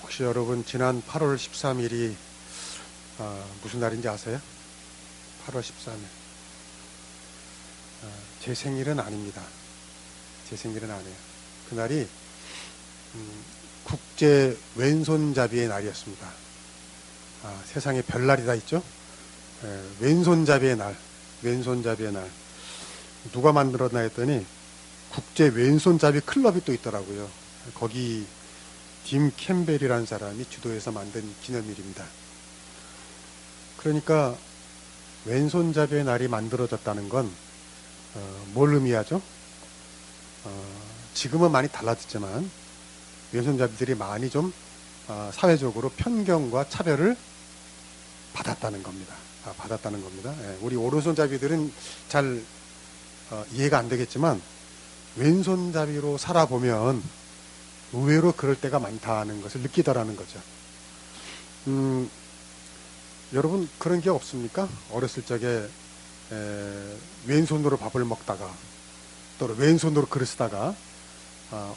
혹시 여러분 지난 8월 13일이 무슨 날인지 아세요? 8월 13일. 제 생일은 아닙니다. 제 생일은 아니에요. 그날이 국제 왼손잡이의 날이었습니다. 세상에 별날이 다 있죠? 왼손잡이의 날. 왼손잡이의 날. 누가 만들었나 했더니 국제 왼손잡이 클럽이 또 있더라고요. 거기 딤 캠벨이라는 사람이 주도해서 만든 기념일입니다. 그러니까 왼손잡이의 날이 만들어졌다는 건 뭘 의미하죠? 지금은 많이 달라졌지만 왼손잡이들이 많이 좀 사회적으로 편견과 차별을 받았다는 겁니다. 받았다는 겁니다. 우리 오른손잡이들은 잘 이해가 안 되겠지만 왼손잡이로 살아보면 의외로 그럴 때가 많다는 것을 느끼더라는 거죠. 여러분 그런 게 없습니까? 어렸을 적에 왼손으로 밥을 먹다가 또 왼손으로 글을 쓰다가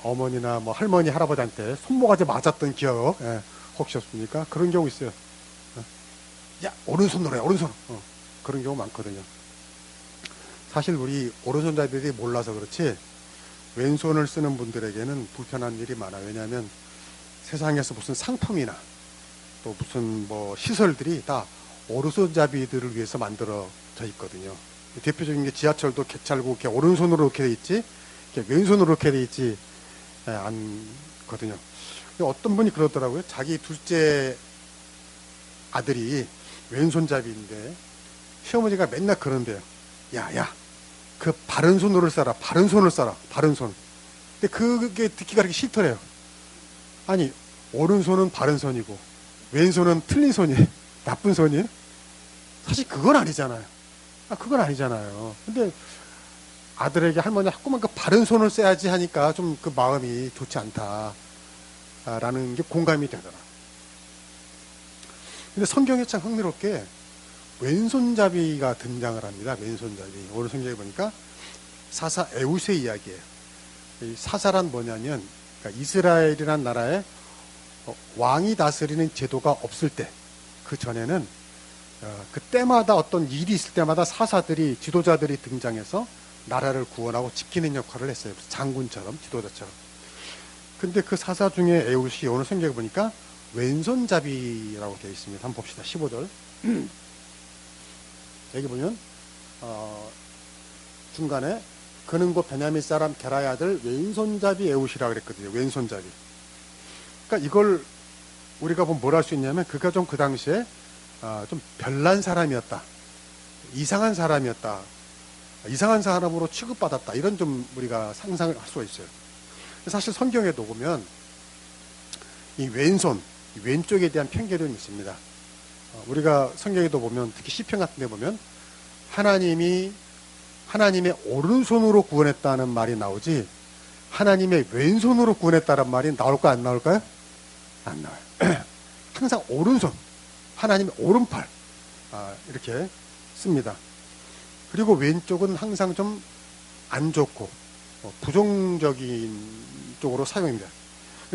어머니나 뭐 할머니 할아버지한테 손모가지 맞았던 기억 혹시 없습니까? 그런 경우 있어요. 야 오른손으로 해 오른손. 그런 경우 많거든요. 사실 우리 오른손잡이들이 몰라서 그렇지 왼손을 쓰는 분들에게는 불편한 일이 많아요. 왜냐하면 세상에서 무슨 상품이나 또 무슨 뭐 시설들이 다 오른손잡이들을 위해서 만들어져 있거든요. 대표적인 게 지하철도 개찰구 이렇게 오른손으로 이렇게 돼 있지, 이렇게 왼손으로 이렇게 돼 있지 않거든요. 어떤 분이 그러더라고요. 자기 둘째 아들이 왼손잡이인데 시어머니가 맨날 그런대요. 야, 그 바른 손으로 써라. 바른 손을 써라. 바른 손. 근데 그게 듣기가 그렇게 싫더래요. 아니, 오른손은 바른 손이고 왼손은 틀린 손이 나쁜 손이 사실 그건 아니잖아요. 그건 아니잖아요. 근데 아들에게 할머니 자꾸만 그 바른 손을 써야지 하니까 좀 그 마음이 좋지 않다라는 게 공감이 되더라. 근데 성경에 참 흥미롭게 왼손잡이가 등장을 합니다. 왼손잡이. 오늘 성경에 보니까 사사 에웃의 이야기예요. 이 사사란 뭐냐면 그러니까 이스라엘이란 나라에 왕이 다스리는 제도가 없을 때 그 전에는 그때마다 어떤 일이 있을 때마다 사사들이 지도자들이 등장해서 나라를 구원하고 지키는 역할을 했어요. 장군처럼 지도자처럼. 근데 그 사사 중에 에웃이 오늘 성경에 보니까 왼손잡이라고 되어 있습니다. 한번 봅시다. 15절. 여기 보면 중간에 그는 곧 베냐민 사람 게라의 아들 왼손잡이 에웃이라고 그랬거든요. 왼손잡이. 그러니까 이걸 우리가 보면 뭘 할 수 있냐면 그가 좀 그 당시에 좀 별난 사람이었다. 이상한 사람이었다. 이상한 사람으로 취급받았다. 이런 좀 우리가 상상을 할 수가 있어요. 사실 성경에도 보면 이 왼손, 왼쪽에 대한 편견은 있습니다. 우리가 성경에도 보면 특히 시편 같은 데 보면 하나님의 오른손으로 구원했다는 말이 나오지 하나님의 왼손으로 구원했다는 말이 나올까요? 안 나올까요? 안 나와요. 항상 오른손, 하나님의 오른팔 이렇게 씁니다. 그리고 왼쪽은 항상 좀 안 좋고 부정적인 쪽으로 사용합니다.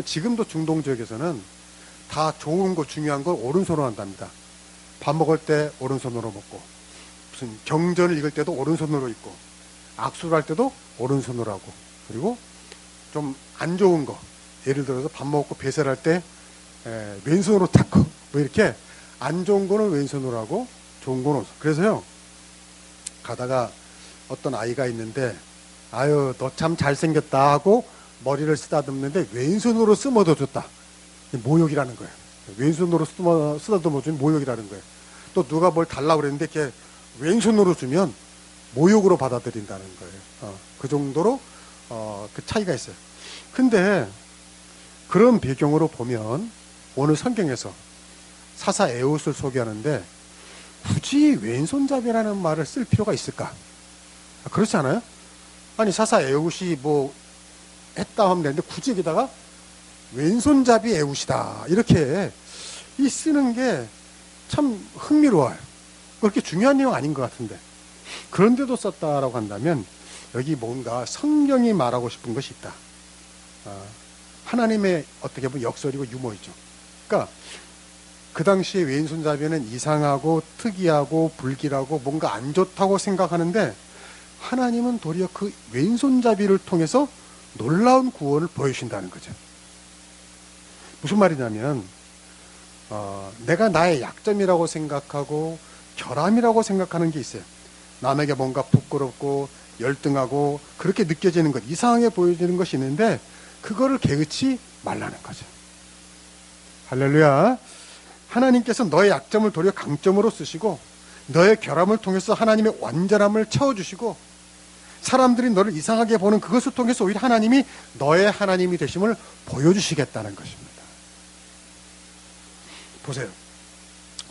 지금도 중동 지역에서는 다 좋은 거 중요한 걸 오른손으로 한답니다. 밥 먹을 때 오른손으로 먹고 무슨 경전을 읽을 때도 오른손으로 읽고 악수를 할 때도 오른손으로 하고 그리고 좀 안 좋은 거 예를 들어서 밥 먹고 배설할 때 왼손으로 닦고 뭐 이렇게 안 좋은 거는 왼손으로 하고 좋은 거는 오른손. 그래서요 가다가 어떤 아이가 있는데 아유 너 참 잘생겼다 하고 머리를 쓰다듬는데 왼손으로 쓰다듬어줬다. 모욕이라는 거예요. 왼손으로 쓰다듬어주면 모욕이라는 거예요. 또 누가 뭘 달라고 그랬는데 이렇게 왼손으로 주면 모욕으로 받아들인다는 거예요. 그 정도로 그 차이가 있어요. 근데 그런 배경으로 보면 오늘 성경에서 사사 에웃을 소개하는데 굳이 왼손잡이라는 말을 쓸 필요가 있을까? 그렇지 않아요? 아니 사사 에웃이 뭐 했다 하면 되는데 굳이 여기다가 왼손잡이 에웃이다 이렇게 이 쓰는 게 참 흥미로워요. 그렇게 중요한 내용 아닌 것 같은데 그런데도 썼다라고 한다면 여기 뭔가 성경이 말하고 싶은 것이 있다. 하나님의 어떻게 보면 역설이고 유머이죠. 그러니까 그 당시에 왼손잡이는 이상하고 특이하고 불길하고 뭔가 안 좋다고 생각하는데 하나님은 도리어 그 왼손잡이를 통해서 놀라운 구원을 보여주신다는 거죠. 무슨 말이냐면 내가 나의 약점이라고 생각하고 결함이라고 생각하는 게 있어요. 남에게 뭔가 부끄럽고 열등하고 그렇게 느껴지는 것, 이상하게 보여지는 것이 있는데 그거를 개의치 말라는 거죠. 할렐루야. 하나님께서 너의 약점을 도리어 강점으로 쓰시고 너의 결함을 통해서 하나님의 완전함을 채워주시고 사람들이 너를 이상하게 보는 그것을 통해서 오히려 하나님이 너의 하나님이 되심을 보여주시겠다는 것입니다. 보세요.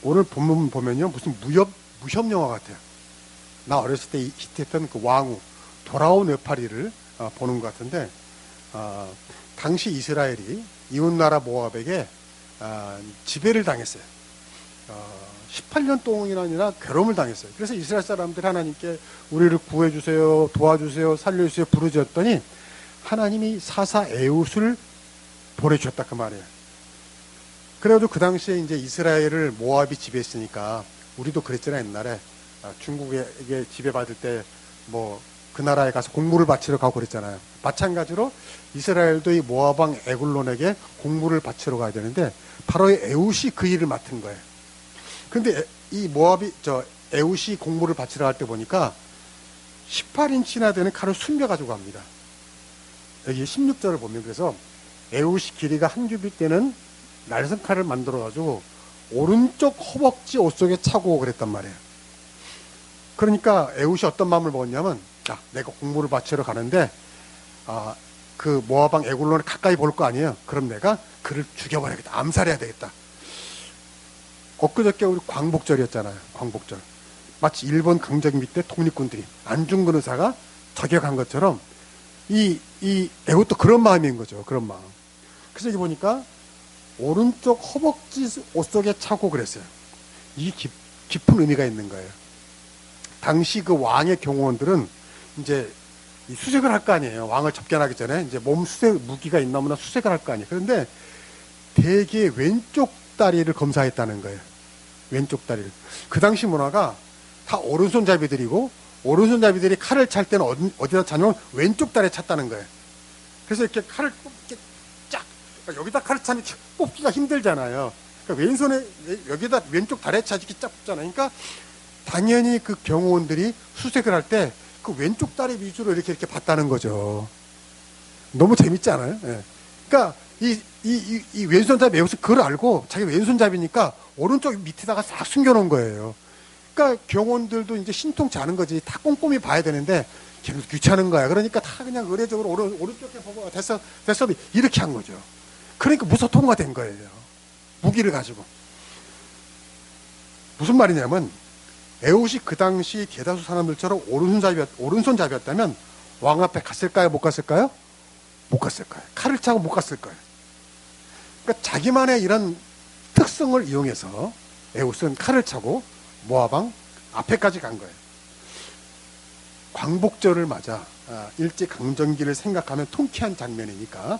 오늘 본문 보면요, 무슨 무협 영화 같아요. 나 어렸을 때 히트했던 그 왕후 돌아온 외파리를 보는 것 같은데 당시 이스라엘이 이웃나라 모압에게 지배를 당했어요. 18년 동안이나 괴로움을 당했어요. 그래서 이스라엘 사람들이 하나님께 우리를 구해주세요, 도와주세요, 살려주세요 부르짖었더니 하나님이 사사 에웃을 보내주셨다 그 말이에요. 그래가지고 그 당시에 이제 이스라엘을 모압이 지배했으니까 우리도 그랬잖아요. 옛날에 중국에게 지배받을 때 뭐 그 나라에 가서 공물을 바치러 가고 그랬잖아요. 마찬가지로 이스라엘도 이 모압 왕 에글론에게 공물을 바치러 가야 되는데 바로 이 에웃이 그 일을 맡은 거예요. 근데 이 모압이 에웃이 공물을 바치러 갈 때 보니까 18인치나 되는 칼을 숨겨가지고 갑니다. 여기 16절을 보면 그래서 에웃이 길이가 한 규빗 되는 날선 칼을 만들어가지고 오른쪽 허벅지 옷 속에 차고 그랬단 말이에요. 그러니까 에웃이 어떤 마음을 먹었냐면 내가 공물을 바치러 가는데 그 모압 왕 에글론을 가까이 볼 거 아니에요. 그럼 내가 그를 죽여버려야겠다. 암살해야 되겠다. 엊그저께 우리 광복절이었잖아요. 광복절. 마치 일본 강점기 때 독립군들이 안중근 의사가 저격한 것처럼 이 에웃도 그런 마음인 거죠. 그런 마음. 그래서 여기 보니까 오른쪽 허벅지 옷 속에 차고 그랬어요. 이게 깊은 의미가 있는 거예요. 당시 그 왕의 경호원들은 이제 수색을 할 거 아니에요. 왕을 접견하기 전에 이제 몸 수색 무기가 있나 없나 수색을 할 거 아니에요. 그런데 대개 왼쪽 다리를 검사했다는 거예요. 왼쪽 다리를. 그 당시 문화가 다 오른손잡이들이고 오른손잡이들이 칼을 찰 때는 어디다 차냐면 왼쪽 다리에 찼다는 거예요. 그래서 이렇게 칼을 이렇게 쫙 여기다 칼을 차면 뽑기가 힘들잖아요. 그러니까 왼손에 여기다 왼쪽 다리에 차지 이렇게 쫙 뽑잖아요. 그러니까 당연히 그 경호원들이 수색을 할 때 그 왼쪽 다리 위주로 이렇게 봤다는 거죠. 너무 재밌지 않아요? 예. 그러니까 이 왼손잡이 에웃은 그걸 알고 자기 왼손잡이니까 오른쪽 밑에다가 싹 숨겨놓은 거예요. 그러니까 경호원들도 이제 신통치 않은 거지. 다 꼼꼼히 봐야 되는데 걔는 귀찮은 거야. 그러니까 다 그냥 의례적으로 오른쪽에 보고 됐어 이렇게 한 거죠. 그러니까 무소 통과된 거예요. 무기를 가지고. 무슨 말이냐면 에웃이 그 당시 대다수 사람들처럼 오른손잡이였다면 왕 앞에 갔을까요? 못 갔을까요? 못 갔을 거예요. 칼을 차고 못 갔을 거예요. 그러니까 자기만의 이런 특성을 이용해서 에웃은 칼을 차고 모압 왕 앞에까지 간 거예요. 광복절을 맞아 일제강점기를 생각하면 통쾌한 장면이니까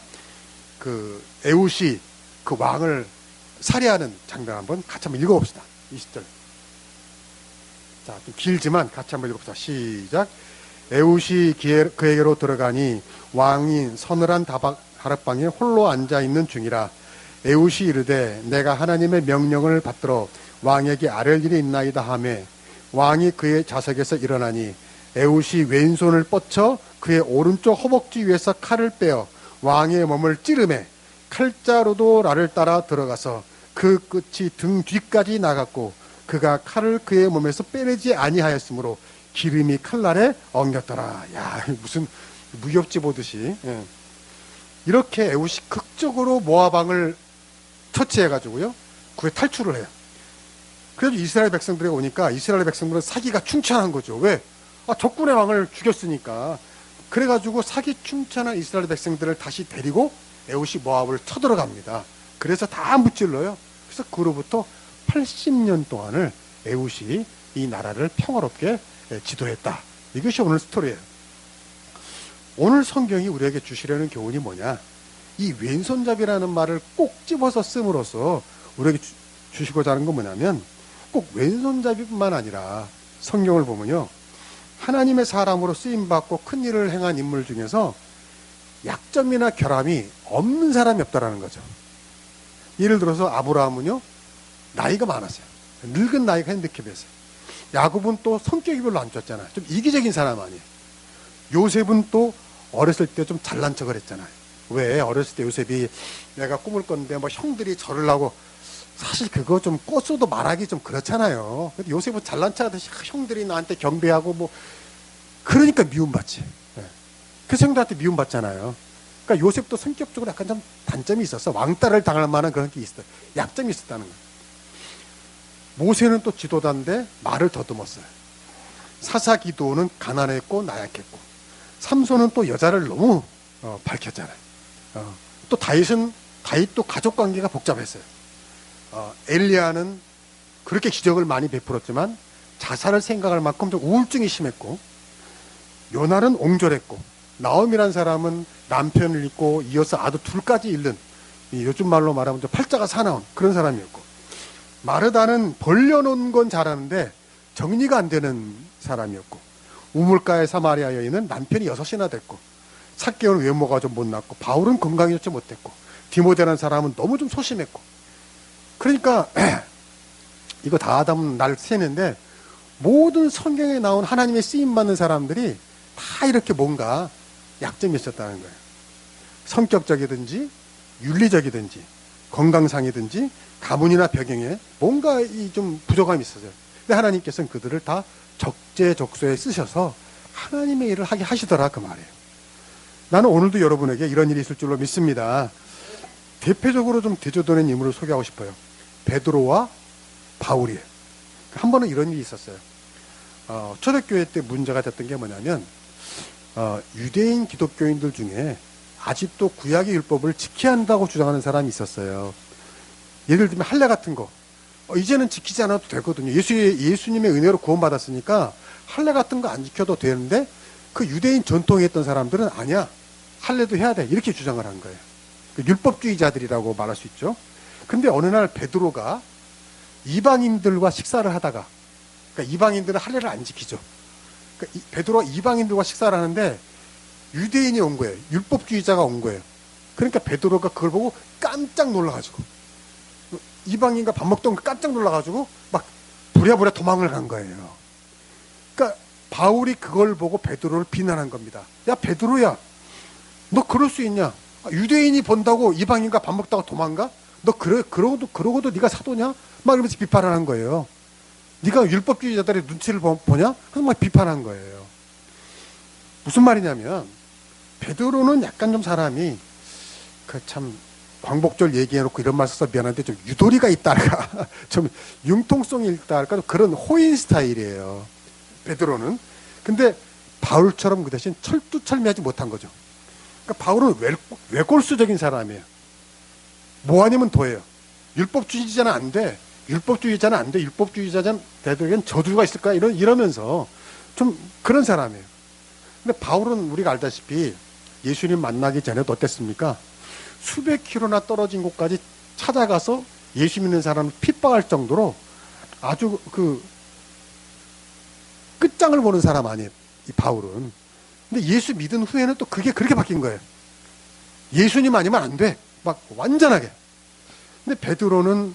그 에웃이 그 왕을 살해하는 장면 한번 같이 한번 읽어봅시다. 20절. 자, 좀 길지만 같이 한번 읽어봅시다. 시작. 에웃이 그에게로 들어가니 왕이 서늘한 다락방에 홀로 앉아있는 중이라. 에웃이 이르되 내가 하나님의 명령을 받들어 왕에게 아랠 일이 있나이다 하매 왕이 그의 좌석에서 일어나니 에웃이 왼손을 뻗쳐 그의 오른쪽 허벅지 위에서 칼을 빼어 왕의 몸을 찌르매 칼자루도 나를 따라 들어가서 그 끝이 등 뒤까지 나갔고 그가 칼을 그의 몸에서 빼내지 아니하였으므로 기름이 칼날에 엉겼더라. 야, 무슨 무협지 보듯이. 예. 이렇게 에웃이 극적으로 모압 왕을 터치해가지고요 그에 탈출을 해요. 그래서 이스라엘 백성들이 오니까 이스라엘 백성들은 사기가 충천한 거죠. 왜? 적군의 왕을 죽였으니까. 그래가지고 사기 충천한 이스라엘 백성들을 다시 데리고 에웃이 모압을 쳐들어갑니다. 그래서 다 무찔러요. 그래서 그로부터 80년 동안을 에웃이 이 나라를 평화롭게 지도했다. 이것이 오늘 스토리예요. 오늘 성경이 우리에게 주시려는 교훈이 뭐냐? 이 왼손잡이라는 말을 꼭 집어서 씀으로써 우리에게 주시고자 하는 건 뭐냐면, 꼭 왼손잡이뿐만 아니라 성경을 보면요, 하나님의 사람으로 쓰임받고 큰 일을 행한 인물 중에서 약점이나 결함이 없는 사람이 없다라는 거죠. 예를 들어서 아브라함은요, 나이가 많았어요. 늙은 나이가 핸디캡이었어요. 야곱은 또 성격이 별로 안 좋았잖아요. 좀 이기적인 사람 아니에요. 요셉은 또 어렸을 때 좀 잘난 척을 했잖아요. 왜? 어렸을 때 요셉이 내가 꿈을 꿨는데 뭐 형들이 저를 하고, 사실 그거 좀 꿨어도 말하기 좀 그렇잖아요. 근데 요셉은 잘난 척 하듯이 형들이 나한테 경배하고 뭐, 그러니까 미움받지. 그래서 형들한테 미움받잖아요. 그러니까 요셉도 성격적으로 약간 좀 단점이 있었어. 왕따를 당할 만한 그런 게 있어. 약점이 있었다는 거예요. 모세는 또 지도자인데 말을 더듬었어요. 사사 기도는 가난했고 나약했고, 삼손은 또 여자를 너무 밝혔잖아요. 또 다윗도 가족 관계가 복잡했어요. 엘리야는 그렇게 기적을 많이 베풀었지만 자살을 생각할 만큼 좀 우울증이 심했고, 요나는 옹졸했고, 나옴이라는 사람은 남편을 잃고 이어서 아들 둘까지 잃는, 요즘 말로 말하면 좀 팔자가 사나운 그런 사람이었고, 마르다는 벌려놓은 건 잘하는데 정리가 안 되는 사람이었고, 우물가의 사마리아 여인은 남편이 6이나 됐고, 삭개오는 외모가 좀 못났고, 바울은 건강이 좋지 못했고, 디모데라는 사람은 너무 좀 소심했고. 그러니까 이거 다 하다면 날 새는데, 모든 성경에 나온 하나님의 쓰임받는 사람들이 다 이렇게 뭔가 약점이 있었다는 거예요. 성격적이든지 윤리적이든지 건강상이든지 가문이나 배경에 뭔가 좀 부족함이 있었어요. 근데 하나님께서는 그들을 다 적재적소에 쓰셔서 하나님의 일을 하게 하시더라, 그 말이에요. 나는 오늘도 여러분에게 이런 일이 있을 줄로 믿습니다. 대표적으로 좀 대조되는 인물을 소개하고 싶어요. 베드로와 바울이에요. 한 번은 이런 일이 있었어요. 초대교회 때 문제가 됐던 게 뭐냐면, 유대인 기독교인들 중에 아직도 구약의 율법을 지켜야 한다고 주장하는 사람이 있었어요. 예를 들면 할례 같은 거, 이제는 지키지 않아도 되거든요. 예수님의 은혜로 구원받았으니까 할례 같은 거 안 지켜도 되는데, 그 유대인 전통에 있던 사람들은 아니야, 할례도 해야 돼, 이렇게 주장을 한 거예요. 율법주의자들이라고 말할 수 있죠. 근데 어느 날 베드로가 이방인들과 식사를 하다가, 그러니까 이방인들은 할례를 안 지키죠. 그러니까 베드로가 이방인들과 식사를 하는데 유대인이 온 거예요. 율법주의자가 온 거예요. 그러니까 베드로가 그걸 보고 깜짝 놀라가지고, 이방인과 밥 먹던 거 깜짝 놀라가지고 막 부랴부랴 도망을 간 거예요. 그러니까 바울이 그걸 보고 베드로를 비난한 겁니다. 야, 베드로야, 너 그럴 수 있냐? 유대인이 본다고 이방인과 밥 먹다가 도망가? 너 그러고도 네가 사도냐? 막 이러면서 비판을 한 거예요. 네가 율법주의자들의 눈치를 보냐? 그래서 막 비판한 거예요. 무슨 말이냐면, 베드로는 약간 좀 사람이 참 광복절 얘기해놓고 이런 말 써서 미안한데 좀 유도리가 있다랄까, 좀 융통성이 있다랄까, 그런 호인 스타일이에요, 베드로는. 근데 바울처럼 그 대신 철두철미하지 못한 거죠. 그러니까 바울은 외골수적인 사람이에요. 뭐 아니면 더해요. 율법주의자는 안 돼. 율법주의자는 안 돼. 율법주의자는 대들에겐 저주가 있을까? 이러면서 좀 그런 사람이에요. 근데 바울은 우리가 알다시피 예수님 만나기 전에도 어땠습니까? 수백 킬로나 떨어진 곳까지 찾아가서 예수 믿는 사람을 핍박할 정도로 아주 그 끝장을 보는 사람 아니에요, 이 바울은. 근데 예수 믿은 후에는 또 그게 그렇게 바뀐 거예요. 예수님 아니면 안 돼. 막 완전하게. 근데 베드로는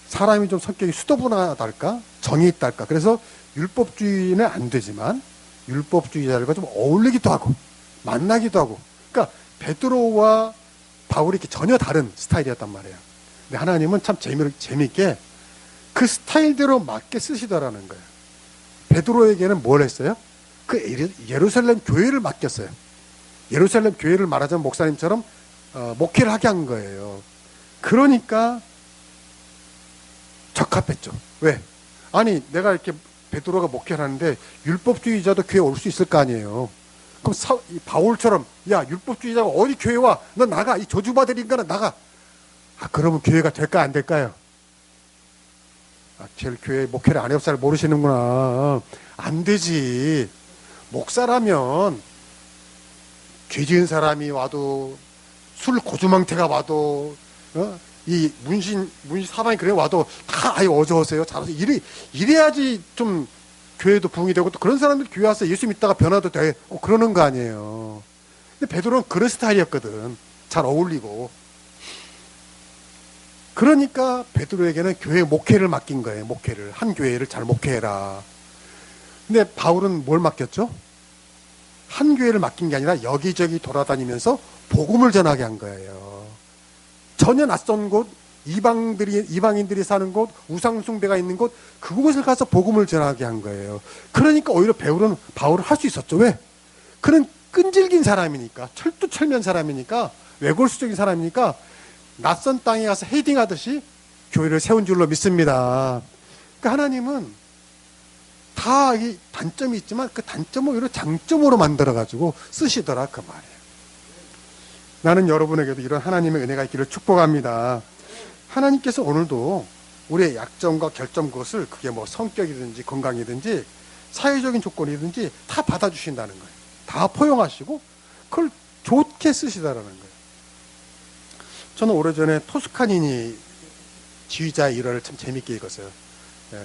사람이 좀 성격이 수도분하달까? 정이 있달까? 그래서 율법주의는 안 되지만 율법주의자들과 좀 어울리기도 하고 만나기도 하고. 그러니까 베드로와 바울이 이렇게 전혀 다른 스타일이었단 말이에요. 근데 하나님은 참 재미있게 그 스타일대로 맞게 쓰시더라는 거예요. 베드로에게는 뭘 했어요? 그 예루살렘 교회를 맡겼어요. 예루살렘 교회를 말하자면 목사님처럼 목회를 하게 한 거예요. 그러니까 적합했죠. 왜? 아니, 내가 이렇게 베드로가 목회를 하는데 율법주의자도 교회 올 수 있을 거 아니에요. 그럼 바울처럼, 야, 율법주의자가 어디 교회 와? 너 나가. 이 저주받을 인간은 나가. 그러면 교회가 될까 안 될까요? 제일 교회 목회를 안 해볼 모르시는구나. 안 되지. 목사라면 죄 지은 사람이 와도 술 고주망태가 와도, 이 문신 사방이 그래 와도 다 아예 어서오세요. 잘해서 이래야지 좀 교회도 부흥이 되고 또 그런 사람들 교회 와서 예수 믿다가 변화도 돼. 그러는 거 아니에요. 근데 베드로는 그런 스타일이었거든. 잘 어울리고. 그러니까 베드로에게는 교회 목회를 맡긴 거예요. 목회를. 한 교회를 잘 목회해라. 근데 바울은 뭘 맡겼죠? 한 교회를 맡긴 게 아니라 여기저기 돌아다니면서 복음을 전하게 한 거예요. 전혀 낯선 곳, 이방인들이 사는 곳, 우상숭배가 있는 곳, 그곳을 가서 복음을 전하게 한 거예요. 그러니까 오히려 바울은 할 수 있었죠. 왜? 그는 끈질긴 사람이니까, 철두철면 사람이니까, 외골수적인 사람이니까, 낯선 땅에 가서 헤딩하듯이 교회를 세운 줄로 믿습니다. 그러니까 하나님은 다 이 단점이 있지만 그 단점을 오히려 장점으로 만들어가지고 쓰시더라, 그 말이에요. 나는 여러분에게도 이런 하나님의 은혜가 있기를 축복합니다. 하나님께서 오늘도 우리의 약점과 결점 그것을 그게 뭐 성격이든지 건강이든지 사회적인 조건이든지 다 받아주신다는 거예요. 다 포용하시고 그걸 좋게 쓰시다라는 거예요. 저는 오래전에 토스카니니 지휘자의 일화를 참 재밌게 읽었어요.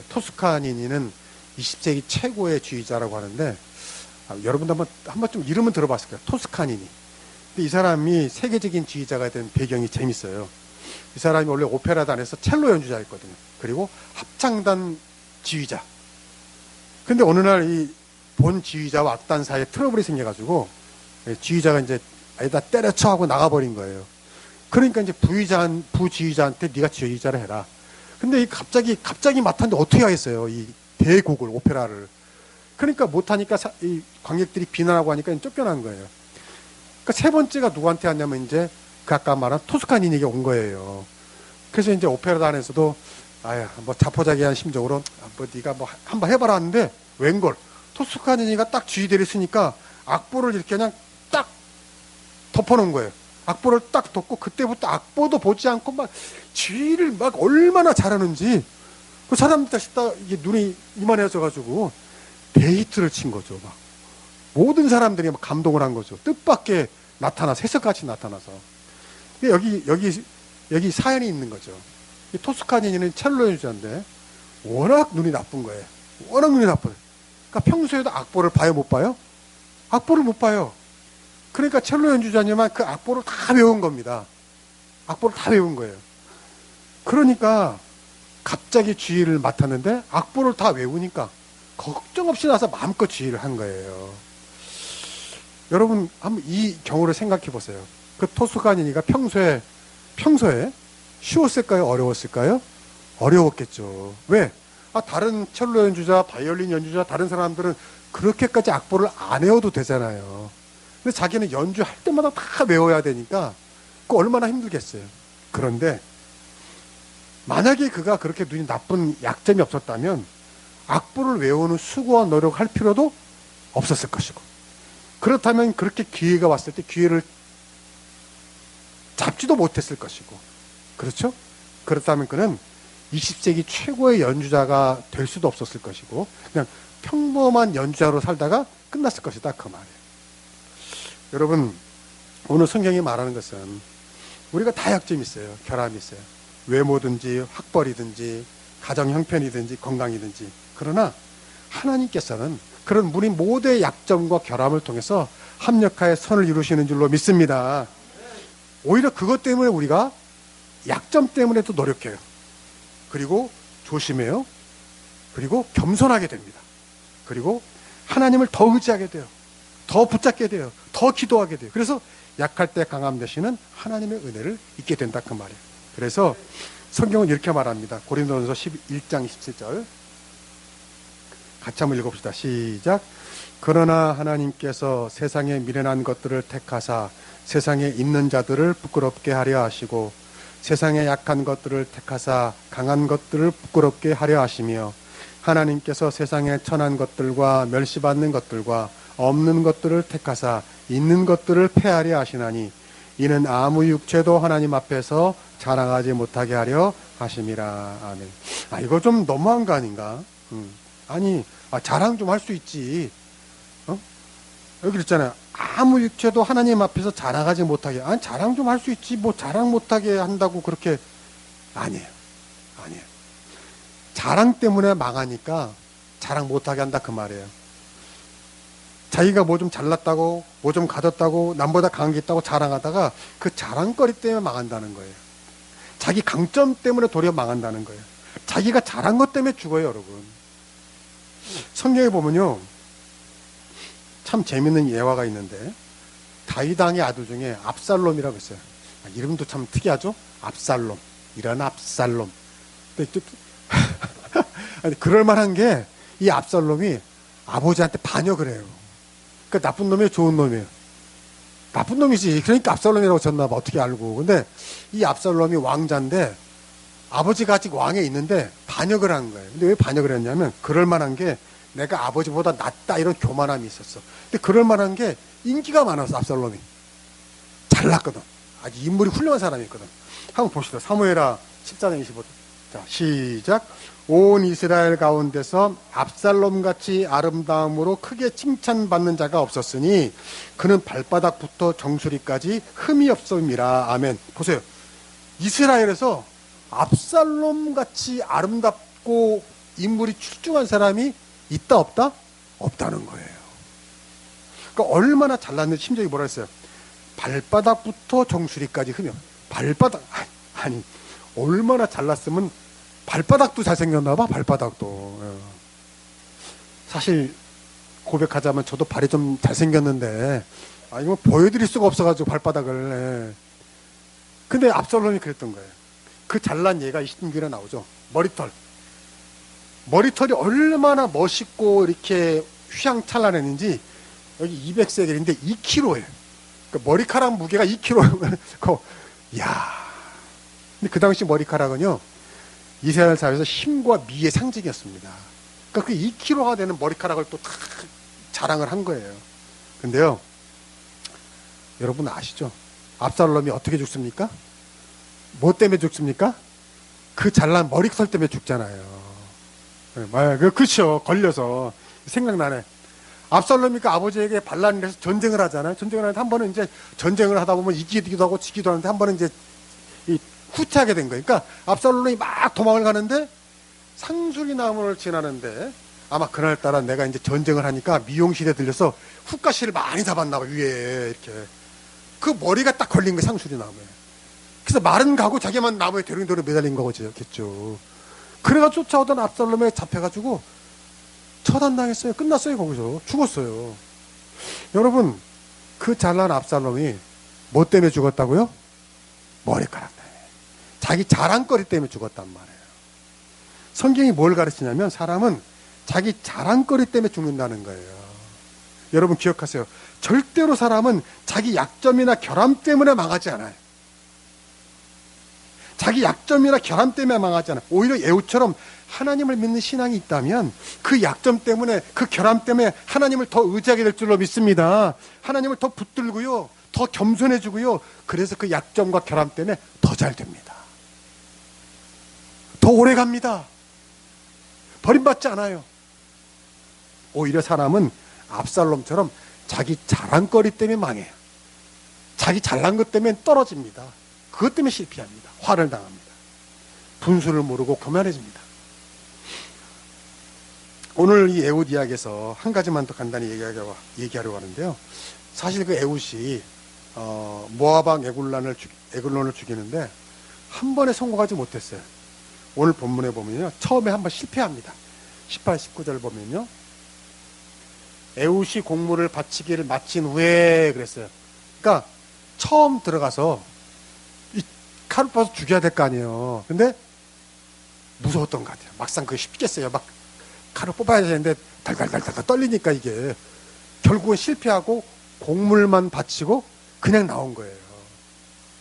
토스카니니는 20세기 최고의 지휘자라고 하는데 여러분도 한번 좀 이름은 들어봤을 거예요. 토스카니니. 근데 이 사람이 세계적인 지휘자가 된 배경이 재밌어요. 이 사람이 원래 오페라단에서 첼로 연주자였거든요. 그리고 합창단 지휘자. 근데 어느 날 이 본 지휘자와 악단 사이에 트러블이 생겨가지고 지휘자가 이제 아니다 때려쳐 하고 나가버린 거예요. 그러니까 이제 부지휘자한테 네가 지휘자를 해라. 근데 갑자기 맡았는데 어떻게 하겠어요? 이 대곡을, 오페라를. 그러니까 못하니까 이 관객들이 비난하고 하니까 쫓겨난 거예요. 그러니까 세 번째가 누구한테 왔냐면 이제 그 아까 말한 토스카니니에게 온 거예요. 그래서 이제 오페라단에서도 뭐 자포자기한 심정으로 뭐 네가 뭐 한번 해봐라 하는데 웬걸 토스카니니가 딱 지휘대를 쓰니까 악보를 이렇게 그냥 딱 덮어놓은 거예요. 악보를 딱 덮고 그때부터 악보도 보지 않고 막 지휘를 막 얼마나 잘하는지 그 사람들 다시 딱 이게 눈이 이만해져가지고 데이트를 친 거죠. 막 모든 사람들이 막 감동을 한 거죠. 뜻밖의 해석같이 나타나서. 여기 사연이 있는 거죠. 이 토스카니니는 첼로 연주자인데 워낙 눈이 나쁜 거예요. 워낙 눈이 나빠요. 그러니까 평소에도 악보를 봐요, 못 봐요? 악보를 못 봐요. 그러니까 첼로 연주자지만 그 악보를 다 외운 겁니다. 악보를 다 외운 거예요. 그러니까 갑자기 지휘를 맡았는데 악보를 다 외우니까 걱정 없이 나서 마음껏 지휘를 한 거예요. 여러분 한번 이 경우를 생각해 보세요. 그 토스카니니가 평소에 쉬웠을까요? 어려웠을까요? 어려웠겠죠. 왜? 다른 첼로 연주자, 바이올린 연주자, 다른 사람들은 그렇게까지 악보를 안 외워도 되잖아요. 근데 자기는 연주할 때마다 다 외워야 되니까 그 얼마나 힘들겠어요. 그런데 만약에 그가 그렇게 눈이 나쁜 약점이 없었다면 악보를 외우는 수고와 노력할 필요도 없었을 것이고, 그렇다면 그렇게 기회가 왔을 때 기회를 잡지도 못했을 것이고, 그렇죠? 그렇다면 그는 20세기 최고의 연주자가 될 수도 없었을 것이고 그냥 평범한 연주자로 살다가 끝났을 것이다, 그 말이에요. 여러분, 오늘 성경이 말하는 것은 우리가 다 약점이 있어요. 결함이 있어요. 외모든지 학벌이든지 가정 형편이든지 건강이든지. 그러나 하나님께서는 그런 우리 모두의 약점과 결함을 통해서 합력하여 선을 이루시는 줄로 믿습니다. 오히려 그것 때문에 우리가 약점 때문에 또 노력해요. 그리고 조심해요. 그리고 겸손하게 됩니다. 그리고 하나님을 더 의지하게 돼요. 더 붙잡게 돼요. 더 기도하게 돼요. 그래서 약할 때 강함 되시는 하나님의 은혜를 잊게 된다, 그 말이에요. 그래서 성경은 이렇게 말합니다. 고린도전서 11장 27절 같이 한번 읽어봅시다. 시작. 그러나 하나님께서 세상에 미련한 것들을 택하사 세상에 있는 자들을 부끄럽게 하려 하시고 세상에 약한 것들을 택하사 강한 것들을 부끄럽게 하려 하시며 하나님께서 세상에 천한 것들과 멸시받는 것들과 없는 것들을 택하사 있는 것들을 패하려 하시나니 이는 아무 육체도 하나님 앞에서 자랑하지 못하게 하려 하심이라. 아멘. 이거 좀 너무한 거 아닌가? 아니 자랑 좀 할 수 있지. 여기 있잖아요. 아무 육체도 하나님 앞에서 자랑하지 못하게, 아니 자랑 좀 할 수 있지 뭐 자랑 못하게 한다고 그렇게. 아니에요. 아니에요. 자랑 때문에 망하니까 자랑 못하게 한다 그 말이에요. 자기가 뭐 좀 잘났다고 뭐 좀 가졌다고 남보다 강한 게 있다고 자랑하다가 그 자랑거리 때문에 망한다는 거예요. 자기 강점 때문에 도리어 망한다는 거예요. 자기가 잘한 것 때문에 죽어요, 여러분. 성경에 보면요, 참 재밌는 예화가 있는데 다윗 왕의 아들 중에 압살롬이라고 있어요. 이름도 참 특이하죠? 압살롬. 이런 압살롬. 그럴 만한 게 이 압살롬이 아버지한테 반역을 해요. 그러니까 나쁜 놈이에요, 좋은 놈이에요? 나쁜 놈이지. 그러니까 압살롬이라고 졌나 봐. 어떻게 알고. 근데 이 압살롬이 왕자인데 아버지가 아직 왕에 있는데 반역을 한 거예요. 근데 왜 반역을 했냐면 그럴 만한 게 내가 아버지보다 낫다 이런 교만함이 있었어. 근데 그럴 만한 게 인기가 많았어. 압살롬이 잘났거든. 아주 인물이 훌륭한 사람이었거든. 한번 봅시다. 사무엘하 14장 25절. 자, 시작. 온 이스라엘 가운데서 압살롬같이 아름다움으로 크게 칭찬받는 자가 없었으니 그는 발바닥부터 정수리까지 흠이 없음이라. 아멘. 보세요. 이스라엘에서 압살롬같이 아름답고 인물이 출중한 사람이 있다 없다? 없다는 거예요. 그러니까 얼마나 잘났는지 심지어 뭐라 했어요? 발바닥부터 정수리까지 흠이 없. 발바닥 아니 얼마나 잘났으면 발바닥도 잘생겼나 봐. 발바닥도. 사실 고백하자면 저도 발이 좀 잘생겼는데 이거 보여드릴 수가 없어가지고 발바닥을. 근데 압살롬이 그랬던 거예요. 그 잘난 얘가 이 신기에 나오죠. 머리털이 얼마나 멋있고 이렇게 휘황찬란했는지. 여기 200세겔인데 2kg예요. 그러니까 머리카락 무게가 2kg. 야. 근데 그 당시 머리카락은요, 이스라엘 사회에서 힘과 미의 상징이었습니다. 그러니까 그 2kg가 되는 머리카락을 또 다 자랑을 한 거예요. 근데요, 여러분 아시죠? 압살롬이 어떻게 죽습니까? 뭐 때문에 죽습니까? 그 잘난 머리털 때문에 죽잖아요. 그렇죠. 걸려서. 생각나네. 압살롬이 그 아버지에게 반란을 해서 전쟁을 하잖아요. 전쟁을 하는데 한 번은 이제 전쟁을 하다 보면 이기기도 하고 지기도 하는데 한 번은 이제 후퇴하게 된 거예요. 그러니까 압살롬이 막 도망을 가는데 상수리 나무를 지나는데 아마 그날따라 내가 이제 전쟁을 하니까 미용실에 들려서 훅가시를 많이 잡았나 봐. 위에 이렇게 그 머리가 딱 걸린 거예요. 상수리 나무에. 그래서 말은 가고 자기만 나무에 대롱대롱 매달린 거겠죠. 그래가지고 쫓아오던 압살롬에 잡혀가지고 처단당했어요. 끝났어요. 거기서 죽었어요. 여러분, 그 잘난 압살롬이 뭐 때문에 죽었다고요? 머리카락 때문에. 자기 자랑거리 때문에 죽었단 말이에요. 성경이 뭘 가르치냐면 사람은 자기 자랑거리 때문에 죽는다는 거예요. 여러분 기억하세요. 절대로 사람은 자기 약점이나 결함 때문에 망하지 않아요. 자기 약점이나 결함 때문에 망하지 않아요. 오히려 에우처럼 하나님을 믿는 신앙이 있다면 그 약점 때문에, 그 결함 때문에 하나님을 더 의지하게 될 줄로 믿습니다. 하나님을 더 붙들고요, 더 겸손해지고요. 그래서 그 약점과 결함 때문에 더 잘 됩니다. 더 오래 갑니다. 버림받지 않아요. 오히려 사람은 압살롬처럼 자기 자랑거리 때문에 망해요. 자기 잘난 것 때문에 떨어집니다. 그것 때문에 실패합니다. 화를 당합니다. 분수를 모르고 교만해집니다. 오늘 이 에훗 이야기에서 한 가지만 더 간단히 얘기하려고 하는데요. 사실 그 에훗이 모압왕 에글론을 죽이는데 한 번에 성공하지 못했어요. 오늘 본문에 보면요, 처음에 한 번 실패합니다. 18, 19절 보면요, 에훗이 공물을 바치기를 마친 후에 그랬어요. 그러니까 처음 들어가서 이 칼을 뽑아서 죽여야 될 거 아니에요. 근데 무서웠던 것 같아요. 막상 그게 쉽겠어요. 막 칼을 뽑아야 되는데 달달달달 떨리니까 이게 결국은 실패하고 공물만 바치고 그냥 나온 거예요.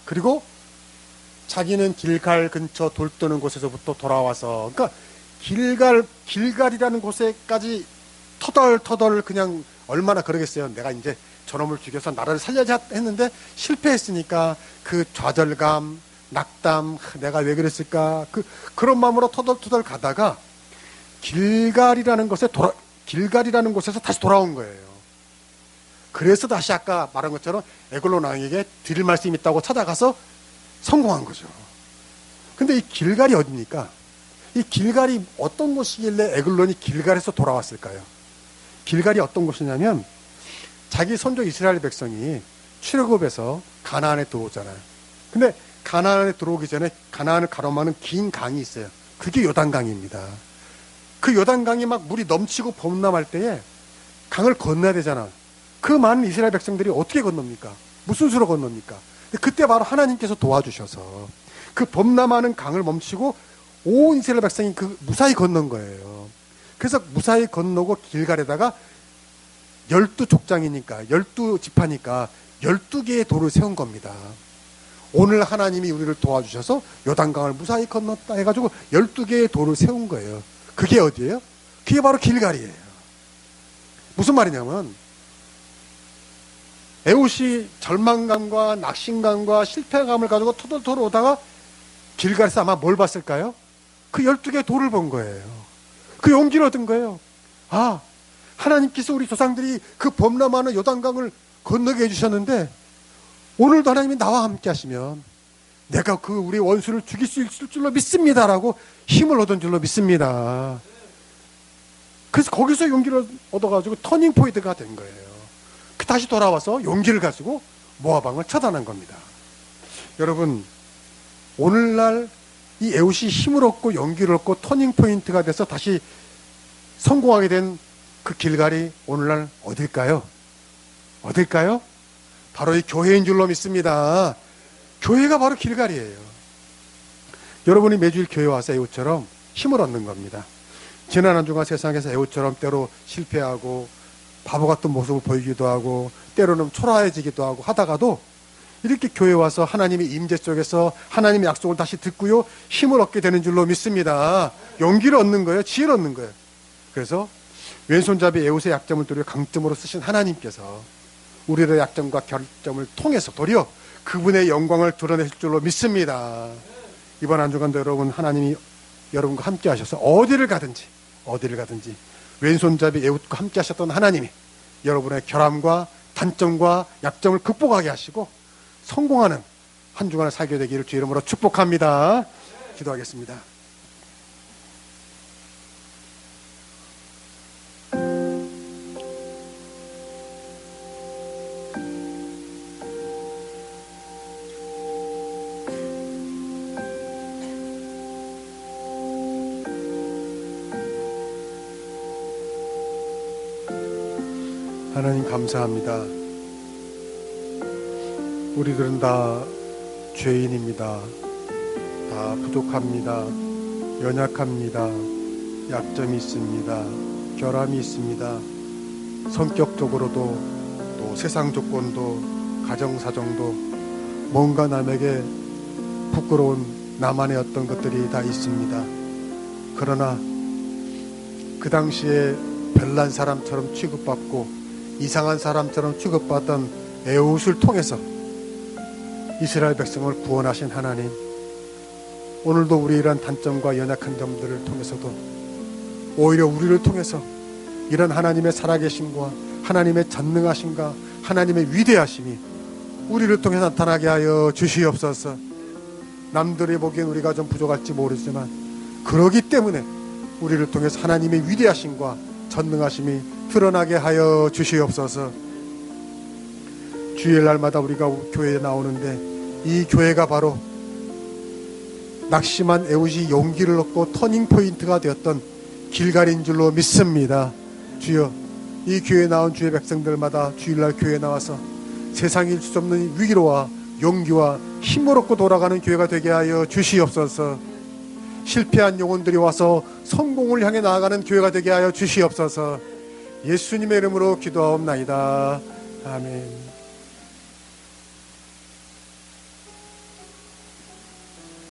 그리고 자기는 길갈 근처 돌 뜨는 곳에서부터 돌아와서, 그러니까 길갈이라는 곳에까지 터덜터덜 그냥 얼마나 그러겠어요. 내가 이제 저놈을 죽여서 나라를 살려야 했는데 실패했으니까 그 좌절감, 낙담, 내가 왜 그랬을까, 그런 마음으로 터덜터덜 가다가 길갈이라는 곳에서 다시 돌아온 거예요. 그래서 다시 아까 말한 것처럼 에글론 왕에게 드릴 말씀이 있다고 찾아가서 성공한 거죠. 근데 이 길갈이 어디입니까? 이 길갈이 어떤 곳이길래 에글론이 길갈에서 돌아왔을까요? 길갈이 어떤 곳이냐면 자기 선조 이스라엘 백성이 출애굽해서 가나안에 들어오잖아요. 근데 가나안에 들어오기 전에 가나안을 가로막는 긴 강이 있어요. 그게 요단강입니다. 그 요단강이 막 물이 넘치고 범람할 때에 강을 건너야 되잖아. 그 많은 이스라엘 백성들이 어떻게 건넙니까? 무슨 수로 건넙니까? 그때 바로 하나님께서 도와주셔서 그 범람하는 강을 멈추고 온 이스라엘 백성이 그 무사히 건넌 거예요. 그래서 무사히 건너고 길갈에다가 12족장이니까 12지파니까 12개의 돌을 세운 겁니다. 오늘 하나님이 우리를 도와주셔서 요단강을 무사히 건넜다 해가지고 12개의 돌을 세운 거예요. 그게 어디예요? 그게 바로 길갈이에요. 무슨 말이냐면 에웃이 절망감과 낙심감과 실패감을 가지고 토돌토돌 오다가 길갈에서 아마 뭘 봤을까요? 그 12개의 돌을 본 거예요. 그 용기를 얻은 거예요. 아, 하나님께서 우리 조상들이 그 범람하는 요단강을 건너게 해주셨는데 오늘도 하나님이 나와 함께 하시면 내가 그 우리 원수를 죽일 수 있을 줄로 믿습니다라고 힘을 얻은 줄로 믿습니다. 그래서 거기서 용기를 얻어가지고 터닝 포인트가 된 거예요. 다시 돌아와서 용기를 가지고 모압 왕을 처단한 겁니다. 여러분, 오늘날 이 에웃이 힘을 얻고 용기를 얻고 터닝 포인트가 돼서 다시 성공하게 된 그 길갈이 오늘날 어딜까요? 어딜까요? 바로 이 교회인 줄로 믿습니다. 교회가 바로 길갈이에요. 여러분이 매주일 교회 와서 에웃처럼 힘을 얻는 겁니다. 지난 한 주간 세상에서 에웃처럼 때로 실패하고 바보 같은 모습을 보이기도 하고 때로는 초라해지기도 하고 하다가도 이렇게 교회 와서 하나님의 임재 속에서 하나님의 약속을 다시 듣고요 힘을 얻게 되는 줄로 믿습니다. 용기를 얻는 거예요. 지혜를 얻는 거예요. 그래서 왼손잡이 에웃의 약점을 도리어 강점으로 쓰신 하나님께서 우리의 약점과 결점을 통해서 도리어 그분의 영광을 드러내실 줄로 믿습니다. 이번 한 주간도 여러분 하나님이 여러분과 함께 하셔서 어디를 가든지 왼손잡이 에웃과 함께 하셨던 하나님이 여러분의 결함과 단점과 약점을 극복하게 하시고 성공하는 한 주간을 살게 되기를 주 이름으로 축복합니다. 기도하겠습니다. 하나님 감사합니다. 우리들은 다 죄인입니다. 다 부족합니다. 연약합니다. 약점이 있습니다. 결함이 있습니다. 성격적으로도 또 세상 조건도 가정사정도 뭔가 남에게 부끄러운 나만의 어떤 것들이 다 있습니다. 그러나 그 당시에 별난 사람처럼 취급받고 이상한 사람처럼 취급받던 에웃을 통해서 이스라엘 백성을 구원하신 하나님, 오늘도 우리 이런 단점과 연약한 점들을 통해서도 오히려 우리를 통해서 이런 하나님의 살아계심과 하나님의 전능하심과 하나님의 위대하심이 우리를 통해 나타나게 하여 주시옵소서. 남들이 보기엔 우리가 좀 부족할지 모르지만 그러기 때문에 우리를 통해서 하나님의 위대하심과 전능하심이 드러나게 하여 주시옵소서. 주일날마다 우리가 교회에 나오는데 이 교회가 바로 낙심한 에웃이 용기를 얻고 터닝포인트가 되었던 길갈인 줄로 믿습니다. 주여, 이 교회에 나온 주의 백성들마다 주일날 교회에 나와서 세상이 줄 수 없는 위기로와 용기와 힘을 얻고 돌아가는 교회가 되게 하여 주시옵소서. 실패한 영혼들이 와서 성공을 향해 나아가는 교회가 되게 하여 주시옵소서. 예수님의 이름으로 기도하옵나이다. 아멘.